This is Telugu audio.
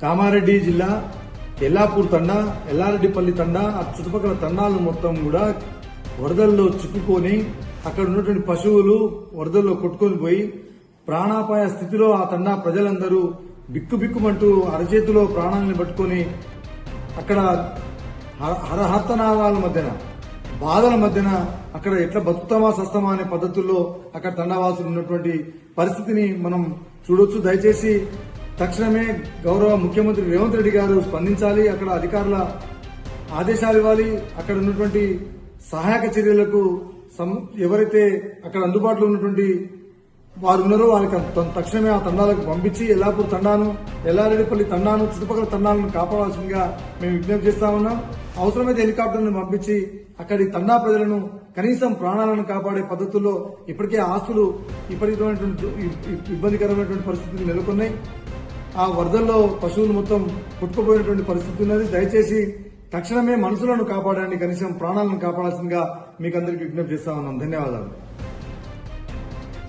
కామారెడ్డి జిల్లా ఎల్లాపూర్ తండా, ఎల్లారెడ్డిపల్లి తండా, ఆ చుట్టుపక్కల తండాలు మొత్తం కూడా వరదల్లో చిక్కుకొని అక్కడ ఉన్నటువంటి పశువులు వరదల్లో కొట్టుకొని పోయి ప్రాణాపాయ స్థితిలో ఆ తండా ప్రజలందరూ బిక్కుబిక్కుమంటూ అరచేతిలో ప్రాణాలను పట్టుకొని అక్కడ హరహర్తనాదాల మధ్యన బాధల మధ్యన అక్కడ ఎట్లా బతుకుతామా సస్తామా అనే పద్ధతుల్లో అక్కడ తండావాసులు ఉన్నటువంటి పరిస్థితిని మనం చూడొచ్చు. దయచేసి తక్షణమే గౌరవ ముఖ్యమంత్రి రేవంత్ రెడ్డి గారు స్పందించాలి. అక్కడ అధికారుల ఆదేశాలు ఇవ్వాలి. అక్కడ ఉన్నటువంటి సహాయక చర్యలకు ఎవరైతే అక్కడ అందుబాటులో ఉన్నటువంటి వారు ఉన్నారో వారికి తక్షణమే ఆ తండాలకు పంపించి ఎల్లాపూర్ తండాను, ఎల్లారెడ్డిపల్లి తండాను, చుట్టుపక్కల తండాలను కాపాడాల్సిందిగా మేము విజ్ఞప్తి చేస్తా ఉన్నాం. అవసరమైతే హెలికాప్టర్ను పంపించి అక్కడి తండా ప్రజలను కనీసం ప్రాణాలను కాపాడే పద్ధతుల్లో ఇప్పటికే ఆస్తులు ఇబ్బందికరమైనటువంటి పరిస్థితులు నెలకొన్నాయి. ఆ వరదల్లో పశువులు మొత్తం కొట్టుకుపోయినటువంటి పరిస్థితి ఉన్నది. దయచేసి తక్షణమే మనుషులను కాపాడండి, కనీసం ప్రాణాలను కాపాడాల్సిందిగా మీకు అందరికీ విజ్ఞప్తి చేస్తా ఉన్నాం. ధన్యవాదాలు.